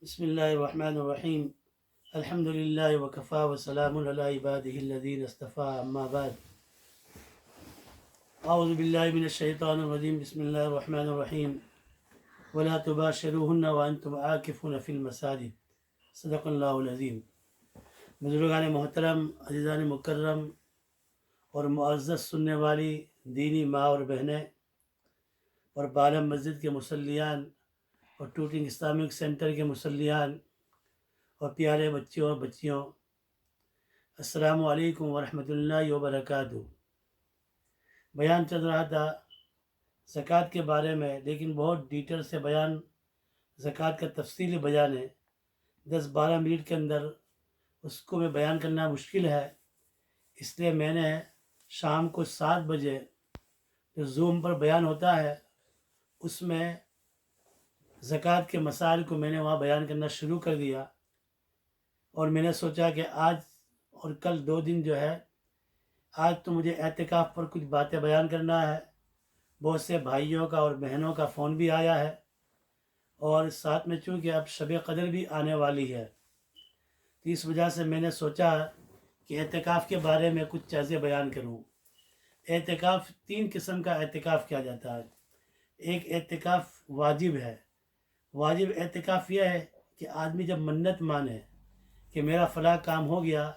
بسم الله الرحمن الرحيم. الحمد لله وكفى وسلام على عباده الذين اصطفى. أما بعد، أعوذ بالله من الشيطان الرجيم. بسم الله الرحمن الرحيم. ولا تباشروهن وأنتم عاكفون في المساجد. صدق اللہ العظیم. بزرگان محترم، عزیزان مکرم اور معزز سننے والی دینی ماں اور بہنیں اور بالم مسجد کے مصلیان اور ٹوٹنگ اسلامک سینٹر کے مصلیان اور پیارے بچوں اور بچیوں، السلام علیکم ورحمۃ اللہ وبرکاتہ. بیان چل رہا تھا زکوٰۃ کے بارے میں، لیکن بہت ڈیٹیل سے بیان، زکوٰۃ کا تفصیلی بیان ہے. 10-12 منٹ کے اندر اس کو میں بیان کرنا مشکل ہے، اس لیے میں نے شام کو 7 بجے جو زوم پر بیان ہوتا ہے اس میں زکوٰۃ کے مسائل کو میں نے وہاں بیان کرنا شروع کر دیا. اور میں نے سوچا کہ آج اور کل 2 دن جو ہے، آج تو مجھے اعتکاف پر کچھ باتیں بیان کرنا ہے. بہت سے بھائیوں کا اور بہنوں کا فون بھی آیا ہے، اور ساتھ میں چونکہ اب شب قدر بھی آنے والی ہے، تو اس وجہ سے میں نے سوچا کہ اعتکاف کے بارے میں کچھ چیزیں بیان کروں. اعتکاف 3 قسم کا اعتکاف کیا جاتا ہے. ایک اعتکاف واجب ہے. واجب اعتکاف یہ ہے کہ آدمی جب منت مانے کہ میرا فلاں کام ہو گیا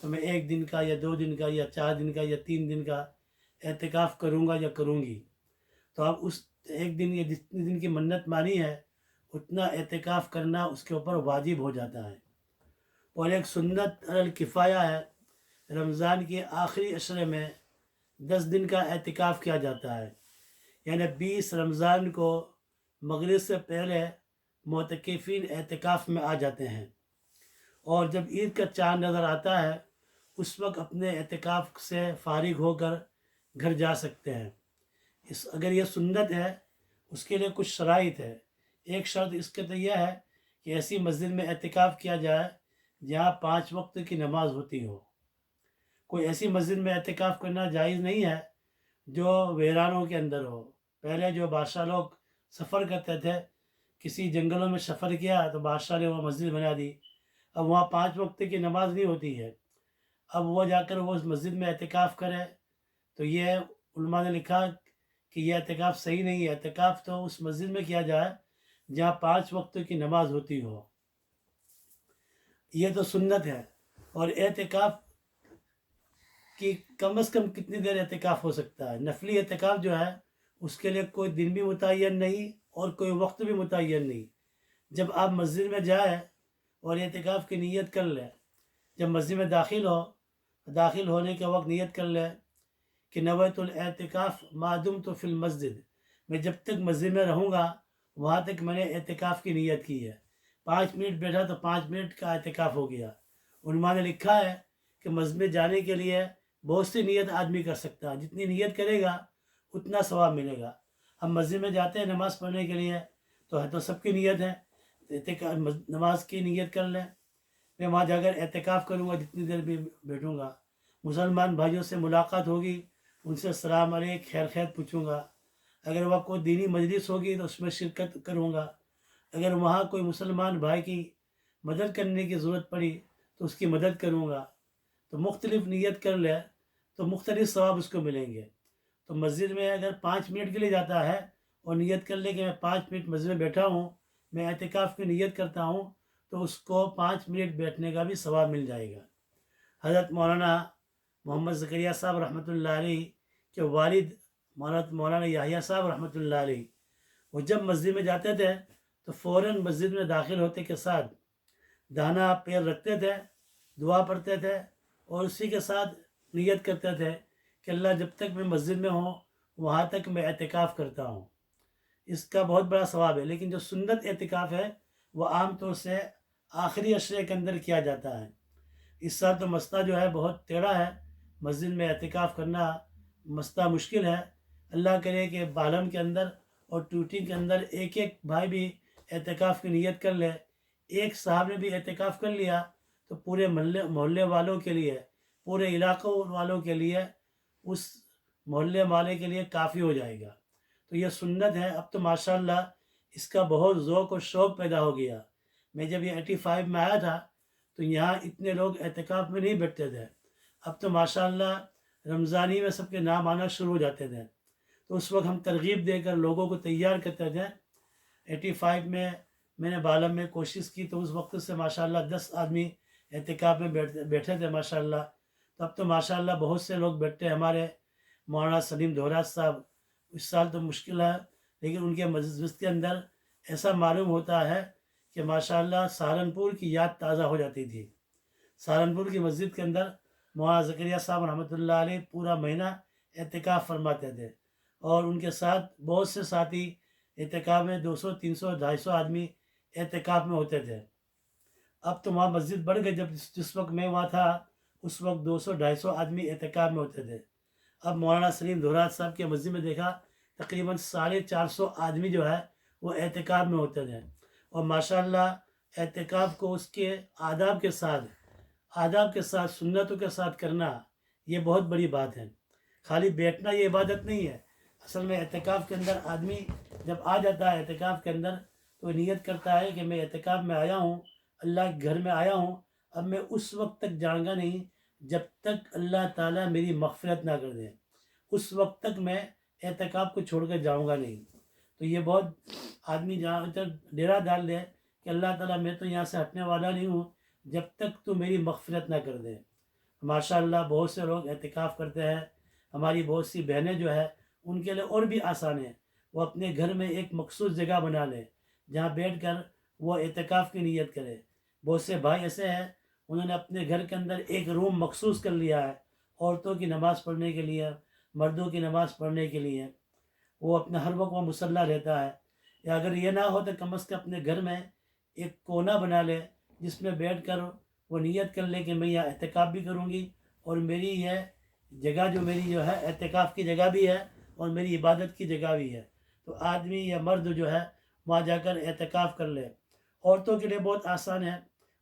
تو میں 1 دن کا یا 2 دن کا یا 4 دن کا یا 3 دن کا اعتکاف کروں گا یا کروں گی، تو اب اس 1 دن یا جتنے دن کی منت مانی ہے اتنا اعتکاف کرنا اس کے اوپر واجب ہو جاتا ہے. اور ایک سنت الکفایہ ہے، رمضان کے آخری عشرے میں 10 دن کا اعتکاف کیا جاتا ہے. یعنی 20 رمضان کو مغرب سے پہلے معتکفین اعتکاف میں آ جاتے ہیں، اور جب عید کا چاند نظر آتا ہے اس وقت اپنے اعتکاف سے فارغ ہو کر گھر جا سکتے ہیں. اگر یہ سنت ہے اس کے لیے کچھ شرائط ہے. ایک شرط اس کے تو یہ ہے کہ ایسی مسجد میں اعتکاف کیا جائے جہاں 5 وقت کی نماز ہوتی ہو. کوئی ایسی مسجد میں اعتکاف کرنا جائز نہیں ہے جو ویرانوں کے اندر ہو. پہلے جو بادشاہ لوگ سفر کرتے تھے، کسی جنگلوں میں سفر کیا تو بادشاہ نے وہ مسجد بنا دی. اب وہاں 5 وقت کی نماز نہیں ہوتی ہے، اب وہ جا کر وہ اس مسجد میں اعتکاف کرے تو یہ علماء نے لکھا کہ یہ اعتکاف صحیح نہیں ہے. اعتکاف تو اس مسجد میں کیا جائے جہاں 5 وقت کی نماز ہوتی ہو. یہ تو سنت ہے. اور اعتکاف کی کم از کم کتنی دیر اعتکاف ہو سکتا ہے؟ نفلی اعتکاف جو ہے اس کے لیے کوئی دن بھی متعین نہیں اور کوئی وقت بھی متعین نہیں. جب آپ مسجد میں جائیں اور اعتکاف کی نیت کر لیں، جب مسجد میں داخل ہونے کے وقت نیت کر لیں کہ نویت الاعتکاف ما دمت فی المسجد، میں جب تک مسجد میں رہوں گا وہاں تک میں نے اعتکاف کی نیت کی ہے. 5 منٹ بیٹھا تو 5 منٹ کا اعتکاف ہو گیا. علماء نے لکھا ہے کہ مسجد میں جانے کے لیے بہت سی نیت آدمی کر سکتا ہے، جتنی نیت کرے گا اتنا ثواب ملے گا. ہم مسجد میں جاتے ہیں نماز پڑھنے کے لیے تو سب کی نیت ہے، نماز کی نیت کر لیں. میں وہاں جا کر اعتکاف کروں گا، جتنی دیر بھی بیٹھوں گا. مسلمان بھائیوں سے ملاقات ہوگی، ان سے السلام علیکم خیر خیر پوچھوں گا. اگر وہاں کوئی دینی مجلس ہوگی تو اس میں شرکت کروں گا. اگر وہاں کوئی مسلمان بھائی کی مدد کرنے کی ضرورت پڑی تو اس کی مدد کروں گا. تو مختلف نیت کر لے تو مختلف ثواب اس کو ملیں گے. تو مسجد میں اگر 5 منٹ کے لیے جاتا ہے اور نیت کر لے کہ میں 5 منٹ مسجد میں بیٹھا ہوں، میں اعتکاف کی نیت کرتا ہوں، تو اس کو 5 منٹ بیٹھنے کا بھی ثواب مل جائے گا. حضرت مولانا محمد زکریا صاحب رحمۃ اللہ علیہ کے والد مولانا یحییٰ صاحب رحمۃ اللہ علیہ، وہ جب مسجد میں جاتے تھے تو فوراً مسجد میں داخل ہوتے کے ساتھ دانا پیر رکھتے تھے، دعا پڑھتے تھے، اور اسی کے ساتھ نیت کرتے تھے کہ اللہ جب تک میں مسجد میں ہوں وہاں تک میں اعتکاف کرتا ہوں. اس کا بہت بڑا ثواب ہے. لیکن جو سنت اعتکاف ہے وہ عام طور سے آخری عشرے کے اندر کیا جاتا ہے. اس سال تو مسئلہ جو ہے بہت ٹیڑھا ہے، مسجد میں اعتکاف کرنا مسئلہ مشکل ہے. اللہ کرے کہ بالم کے اندر اور ٹوٹی کے اندر ایک بھائی بھی اعتکاف کی نیت کر لے. ایک صاحب نے بھی اعتکاف کر لیا تو پورے محلے والوں کے لیے، پورے علاقوں والوں کے لیے، اس محلے والے کے لیے کافی ہو جائے گا. تو یہ سنت ہے. اب تو ماشاءاللہ اس کا بہت ذوق و شوق پیدا ہو گیا. میں جب یہ 85 میں آیا تھا تو یہاں اتنے لوگ اعتکاف میں نہیں بیٹھتے تھے. اب تو ماشاءاللہ رمضانی میں سب کے نام آنا شروع ہو جاتے تھے. تو اس وقت ہم ترغیب دے کر لوگوں کو تیار کرتے تھے. 85 میں نے بالم میں کوشش کی تو اس وقت سے ماشاءاللہ 10 آدمی اعتکاف میں بیٹھے تھے ماشاءاللہ. تو اب تو ماشاءاللہ بہت سے لوگ بیٹھتے ہیں. ہمارے مولانا سلیم دھوراج صاحب اس سال تو مشکل ہے لیکن ان کے مسجد کے اندر ایسا معلوم ہوتا ہے کہ ماشاءاللہ سہارنپور کی یاد تازہ ہو جاتی تھی. سہارنپور کی مسجد کے اندر مولانا زکریا صاحب رحمۃ اللہ علیہ پورا مہینہ اعتکاف فرماتے تھے اور ان کے ساتھ بہت سے ساتھی اعتکاف میں 200 300 250 آدمی اعتکاف میں ہوتے تھے. اب تو وہاں مسجد بڑھ گئی. جس وقت میں وہاں تھا اس وقت 200 250 آدمی اعتکاف میں ہوتے تھے. اب مولانا سلیم دھوراج صاحب کے مسجد میں دیکھا تقریباً 450 آدمی جو ہے وہ اعتکاف میں ہوتے تھے. اور ماشاءاللہ اعتکاف کو اس کے آداب کے ساتھ سنتوں کے ساتھ کرنا یہ بہت بڑی بات ہے. خالی بیٹھنا یہ عبادت نہیں ہے. اصل میں اعتکاف کے اندر آدمی جب آ جاتا ہے اعتکاف کے اندر تو نیت کرتا ہے کہ میں اعتکاف میں آیا ہوں, اللہ کے گھر میں آیا ہوں, اب میں اس وقت تک جاؤں گا نہیں جب تک اللہ تعالیٰ میری مغفرت نہ کر دے. اس وقت تک میں اعتکاف کو چھوڑ کر جاؤں گا نہیں. تو یہ بہت آدمی جہاں تک ڈیرا ڈال دے کہ اللہ تعالیٰ میں تو یہاں سے ہٹنے والا نہیں ہوں جب تک تو میری مغفرت نہ کر دے. ماشاءاللہ بہت سے لوگ اعتکاف کرتے ہیں. ہماری بہت سی بہنیں جو ہے ان کے لیے اور بھی آسان ہے. وہ اپنے گھر میں ایک مخصوص جگہ بنا لیں جہاں بیٹھ کر وہ اعتکاف کی نیت کرے. بہت سے بھائی ایسے ہیں انہوں نے اپنے گھر کے اندر ایک روم مخصوص کر لیا ہے عورتوں کی نماز پڑھنے کے لیے, مردوں کی نماز پڑھنے کے لیے. وہ اپنا ہر وقت وہ مصلی رہتا ہے. یا اگر یہ نہ ہو تو کم از کم اپنے گھر میں ایک کونا بنا لے جس میں بیٹھ کر وہ نیت کر لے کہ میں یہاں اعتکاف بھی کروں گی اور میری یہ جگہ جو ہے اعتکاف کی جگہ بھی ہے اور میری عبادت کی جگہ بھی ہے. تو آدمی یا مرد جو ہے وہاں جا کر اعتکاف کر لے. عورتوں کے لیے بہت آسان ہے.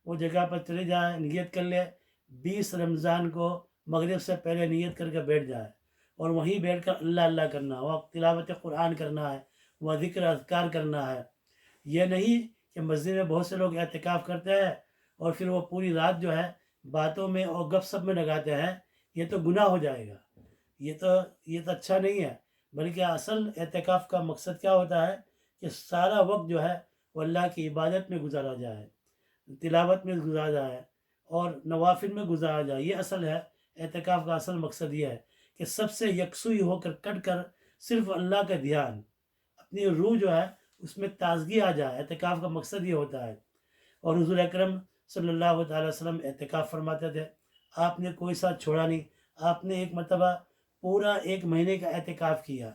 وہ جگہ پر چلے جائیں, نیت کر لے, 20 رمضان کو مغرب سے پہلے نیت کر کے بیٹھ جائے اور وہیں بیٹھ کر اللہ اللہ کرنا, وہ تلاوت قرآن کرنا ہے, وہ ذکر اذکار کرنا ہے. یہ نہیں کہ مسجد میں بہت سے لوگ اعتکاف کرتے ہیں اور پھر وہ پوری رات جو ہے باتوں میں اور گپ سپ میں لگاتے ہیں. یہ تو گناہ ہو جائے گا. یہ تو اچھا نہیں ہے. بلکہ اصل اعتکاف کا مقصد کیا ہوتا ہے کہ سارا وقت جو ہے وہ اللہ کی عبادت میں گزارا جائے, تلاوت میں گزارا جائے اور نوافل میں گزارا جائے. یہ اصل ہے اعتکاف کا اصل مقصد. یہ ہے کہ سب سے یکسوئی ہو کر کٹ کر صرف اللہ کا دھیان, اپنی روح جو ہے اس میں تازگی آ جائے. اعتکاف کا مقصد یہ ہوتا ہے. اور حضور اکرم صلی اللہ تعالی وسلم اعتکاف فرماتے تھے. آپ نے کوئی ساتھ چھوڑا نہیں. آپ نے ایک مرتبہ پورا 1 مہینے کا اعتکاف کیا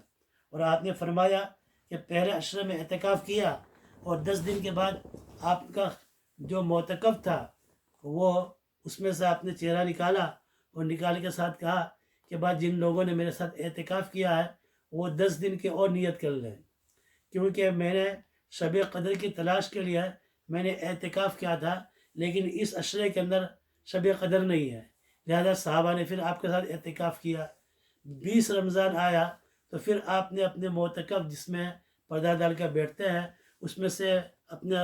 اور آپ نے فرمایا کہ پہلے عشرے میں اعتکاف کیا اور 10 دن کے بعد آپ کا جو معتکف تھا وہ اس میں سے آپ نے چہرہ نکالا اور نکال کے ساتھ کہا کہ بعد جن لوگوں نے میرے ساتھ اعتکاف کیا ہے وہ 10 دن کے اور نیت کر لیں, کیونکہ میں نے شب قدر کی تلاش کے لیے میں نے اعتکاف کیا تھا لیکن اس عشرے کے اندر شب قدر نہیں ہے. لہذا صحابہ نے پھر آپ کے ساتھ اعتکاف کیا. 20 رمضان آیا تو پھر آپ نے اپنے معتکف جس میں پردہ ڈال کر بیٹھتے ہیں اس میں سے اپنا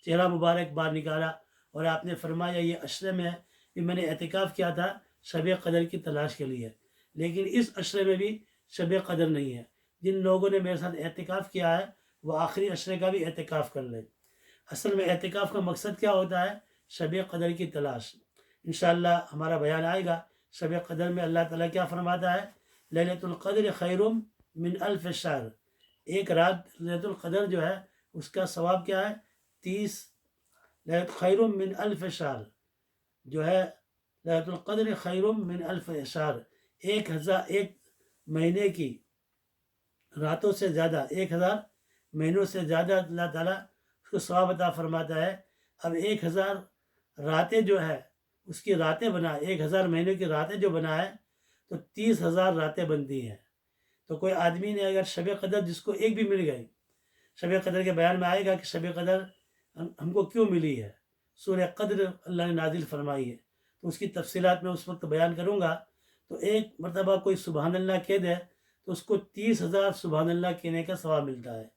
چہرہ مبارک باہر نکالا اور آپ نے فرمایا یہ عشرے میں بھی میں نے اعتکاف کیا تھا شب قدر کی تلاش کے لیے, لیکن اس عشرے میں بھی شب قدر نہیں ہے. جن لوگوں نے میرے ساتھ اعتکاف کیا ہے وہ آخری عشرے کا بھی اعتکاف کر لیں. اصل میں اعتکاف کا مقصد کیا ہوتا ہے؟ شب قدر کی تلاش. انشاءاللہ ہمارا بیان آئے گا شب قدر میں اللہ تعالیٰ کیا فرماتا ہے. لیلۃ القدر خیر من الف شہر. ایک رات لیلۃ القدر جو ہے اس کا ثواب کیا ہے؟ 30 خیر من الف شہر جو ہے لیلۃ القدر خیر من الف شہر. 1000 مہینے کی راتوں سے زیادہ, 1000 مہینوں سے زیادہ اللہ تعالیٰ اس کو ثواب عطا فرماتا ہے. اب 1000 راتیں جو ہے اس کی راتیں بنا, 1000 مہینوں کی راتیں جو بنا ہے تو 30,000 راتیں بنتی ہیں. تو کوئی آدمی نے اگر شب قدر جس کو ایک بھی مل گئی, شب قدر کے بیان میں آئے گا کہ شب قدر ہم کو کیوں ملی ہے. سورہ قدر اللہ نے نازل فرمائی ہے تو اس کی تفصیلات میں اس وقت بیان کروں گا. تو ایک مرتبہ کوئی سبحان اللہ کہہ دے تو اس کو 30,000 سبحان اللہ کہنے کا ثواب ملتا ہے.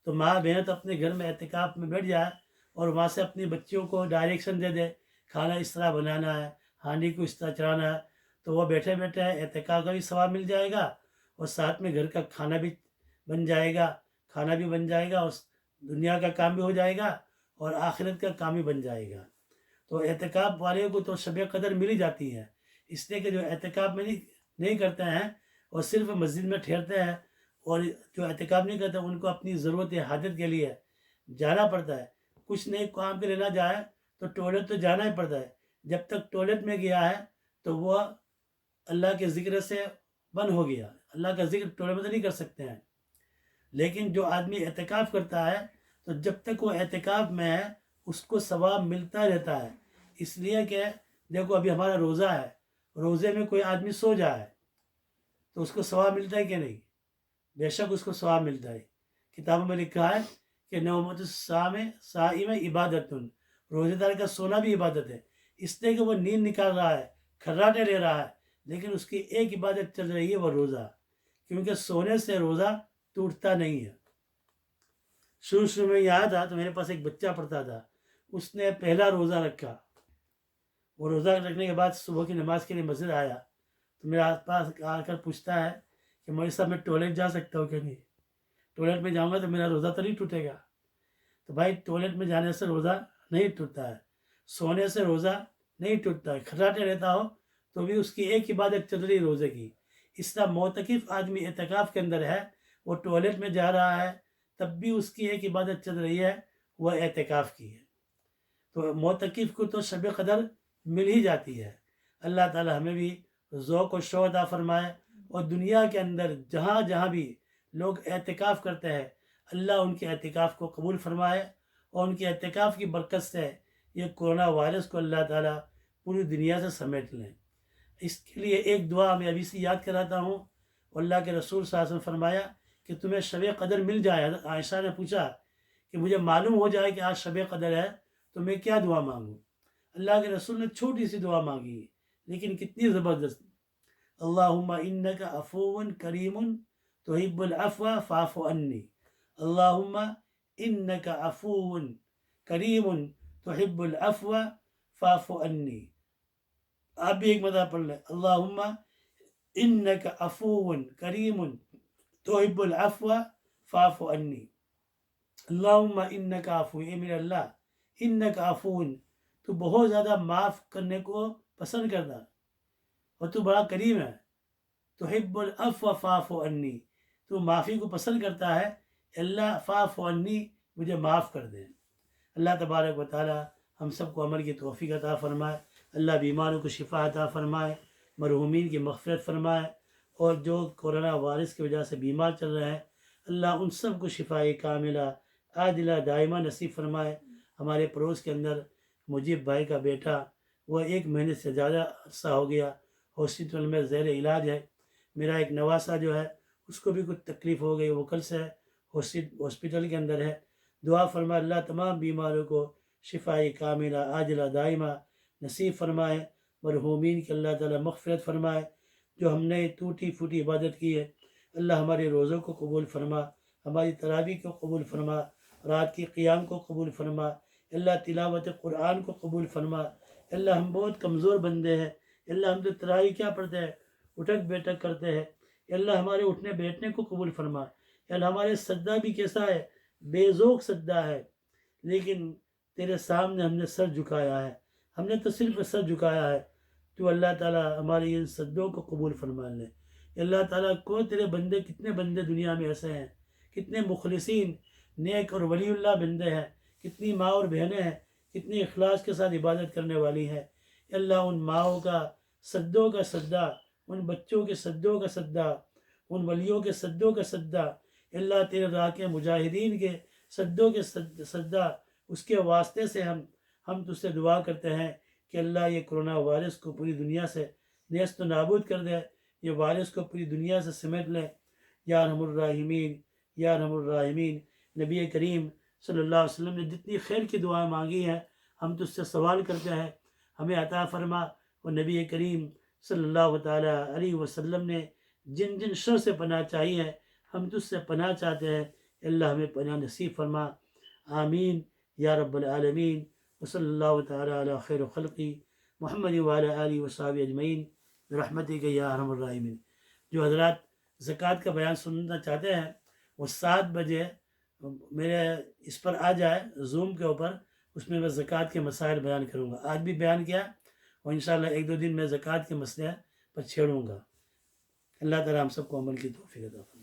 تو ماں بہن تو اپنے گھر میں اعتکاف میں بیٹھ جائے اور وہاں سے اپنی بچیوں کو ڈائریکشن دے دے، کھانا اس طرح بنانا ہے، ہانڈی کو اس طرح چڑھانا ہے، تو وہ بیٹھے بیٹھے اعتکاف کا بھی ثواب مل جائے گا، اور ساتھ میں گھر کا کھانا بھی بن جائے گا، کھانا بھی بن جائے گا، اور دنیا کا کام بھی ہو جائے گا اور آخرت کا کام بھی بن جائے گا۔ تو اعتکاف والے کو تو شب قدر مل ہی جاتی ہے، اس لیے کہ جو اعتکاف میں نہیں کرتے ہیں اور صرف مسجد میں ٹھہرتے ہیں، اور جو اعتکاف نہیں کرتے ان کو اپنی ضرورت حاجت کے لیے جانا پڑتا ہے۔ کچھ نہیں کام کے لینا جائے تو ٹوائلٹ تو جانا ہی پڑتا ہے، جب تک ٹوائلٹ میں گیا ہے تو وہ اللہ کے ذکر سے بند ہو گیا، اللہ کا ذکر ٹوائلٹ میں تو نہیں کر سکتے ہیں۔ لیکن جو آدمی اعتکاف کرتا ہے تو جب تک وہ اعتکاف میں ہے اس کو ثواب ملتا رہتا ہے، اس لیے کہ دیکھو ابھی ہمارا روزہ ہے، روزے میں کوئی آدمی سو جائے تو اس کو ثواب ملتا ہے کہ نہیں؟ بے شک اس کو ثواب ملتا ہے۔ کتابوں میں لکھا ہے کہ نومت صائم عبادت، روزے دار کا سونا بھی عبادت ہے، اس لیے کہ وہ نیند نکال رہا ہے، کھراٹے لے رہا ہے، لیکن اس کی ایک عبادت چل رہی ہے، وہ روزہ، کیونکہ سونے سے روزہ ٹوٹتا نہیں ہے۔ شروع میں یاد تھا تو میرے پاس ایک بچہ پڑھتا تھا، اس نے پہلا روزہ رکھا، وہ روزہ رکھنے کے بعد صبح کی نماز کے لیے مسجد آیا تو میرے آس پاس آ کر پوچھتا ہے کہ مولوی صاحب میں ٹوائلٹ جا سکتا ہوں کہ نہیں؟ ٹوائلٹ میں جاؤں گا تو میرا روزہ تو نہیں ٹوٹے گا؟ تو بھائی ٹوائلٹ میں جانے سے روزہ نہیں ٹوٹتا ہے، سونے سے روزہ نہیں ٹوٹتا ہے، کھراٹے رہتا ہو تو بھی اس کی ایک عبادت چل رہی روزے کی۔ اس طرح معتکف آدمی اعتکاف کے اندر ہے، وہ ٹوائلٹ میں جا رہا ہے تب بھی اس کی ایک عبادت چل رہی ہے، وہ اعتکاف کی ہے۔ تو معتکف کو تو شب قدر مل ہی جاتی ہے۔ اللہ تعالی ہمیں بھی ذوق و شوق عطا فرمائے، اور دنیا کے اندر جہاں جہاں بھی لوگ اعتکاف کرتے ہیں اللہ ان کے اعتکاف کو قبول فرمائے، اور ان کے اعتکاف کی برکت سے یہ کورونا وائرس کو اللہ تعالیٰ پوری دنیا سے سمیٹ لیں۔ اس کے لیے ایک دعا میں ابھی سے یاد کراتا ہوں۔ اللہ کے رسول صلی اللہ علیہ وسلم فرمایا کہ تمہیں شب قدر مل جائے۔ حضرت عائشہ نے پوچھا کہ مجھے معلوم ہو جائے کہ آج شب قدر ہے تو میں کیا دعا مانگوں؟ اللہ کے رسول نے چھوٹی سی دعا مانگی لیکن کتنی زبردست۔ اللہم انکا عفو کریم تحب العفو فاعف عنی، اللہم انکا عفو کریم تحب العفو فاعف عنی۔ آپ بھی ایک مرتبہ پڑھ لیں، اللہم انکا عفو کریم تحب العفو فاعف عنی۔ اللہم انکا عفو، اے میرے اللہ، انکا عفو، تو بہت زیادہ معاف کرنے کو پسند کرتا اور تو بڑا کریم ہے، تحب العفو فاعف عنی، تو معافی کو پسند کرتا ہے، اللہ فاعف عنی، مجھے معاف کر دے۔ اللہ تبارک و تعالی ہم سب کو عمل کی توفیق عطا فرمائے، اللہ بیماروں کو شفا عطا فرمائے، مرحومین کی مغفرت فرمائے، اور جو کورونا وائرس کی وجہ سے بیمار چل رہے ہیں اللہ ان سب کو شفائے کاملہ عاجلہ دائمہ نصیب فرمائے۔ ہمارے پڑوس کے اندر مجیب بھائی کا بیٹا، وہ 1 مہینے سے زیادہ عرصہ ہو گیا ہاسپٹل میں زیر علاج ہے۔ میرا ایک نواسا جو ہے اس کو بھی کچھ تکلیف ہو گئی، وہ کل سے ہاسپٹل کے اندر ہے۔ دعا فرمائے اللہ تمام بیماروں کو شفائے کاملہ عاجلہ دائمہ نصیب فرمائے، مرحومین کی اللہ تعالیٰ مغفرت فرمائے۔ جو ہم نے ٹوٹی پھوٹی عبادت کی ہے اللہ ہمارے روزوں کو قبول فرما، ہماری تراویح کو قبول فرما، رات کی قیام کو قبول فرما، اللہ تلاوت قرآن کو قبول فرما۔ اللہ ہم بہت کمزور بندے ہیں، اللہ ہم تو تراویح کیا پڑھتے ہیں، اٹھک بیٹھک کرتے ہیں، اللہ ہمارے اٹھنے بیٹھنے کو قبول فرما۔ اللہ ہمارے سجدہ بھی کیسا ہے، بے ذوق سجدہ ہے، لیکن تیرے سامنے ہم نے سر جھکایا ہے، ہم نے تو صرف سر جھکایا ہے، تو اللہ تعالیٰ ہمارے ان سجدوں کو قبول فرما لے۔ اللہ تعالیٰ کو تیرے بندے، کتنے بندے دنیا میں ایسے ہیں، کتنے مخلصین نیک اور ولی اللہ بندے ہیں، کتنی ماں اور بہنیں ہیں کتنی اخلاص کے ساتھ عبادت کرنے والی ہیں۔ اللہ ان ماؤں کا سجدوں کا سجدہ، ان بچوں کے سجدوں کا سجدہ، ان ولیوں کے سجدوں کا سجدہ، اللہ تیرے راہ کے مجاہدین کے سجدوں کے سجدہ، اس کے واسطے سے ہم تجھ سے دعا کرتے ہیں کہ اللہ یہ کرونا وائرس کو پوری دنیا سے نیست و نابود کر دے، یہ وائرس کو پوری دنیا سے سمیٹ لے، یا ارحم الراحمین، یا ارحم الراحمین۔ نبی کریم صلی اللہ علیہ وسلم نے جتنی خیر کی دعائیں مانگی ہیں ہم تجھ سے سوال کرتے ہیں ہمیں عطا فرما، اور نبی کریم صلی اللہ تعالیٰ علیہ وسلم نے جن جن شر سے پناہ چاہی ہے ہم تجھ سے پناہ چاہتے ہیں، اللہ ہمیں پناہ نصیب فرما، آمین یا رب العالمین. وصلی اللہ تعالی علی خیر خلقی محمد وعلی آلہ وصحبہ اجمعین برحمتک یا ارحم الراحمین. جو حضرات زکوٰۃ کا بیان سننا چاہتے ہیں وہ 7 بجے میرے اس پر آ جائے زوم کے اوپر. اس میں زکوٰۃ کے مسائل بیان کروں گا. آج بھی بیان کیا اور انشاءاللہ 1-2 دن میں زکوٰۃ کے مسئلے پر چھیڑوں گا. اللہ تعالیٰ ہم سب کو عمل کی توفیق عطا فرمائے.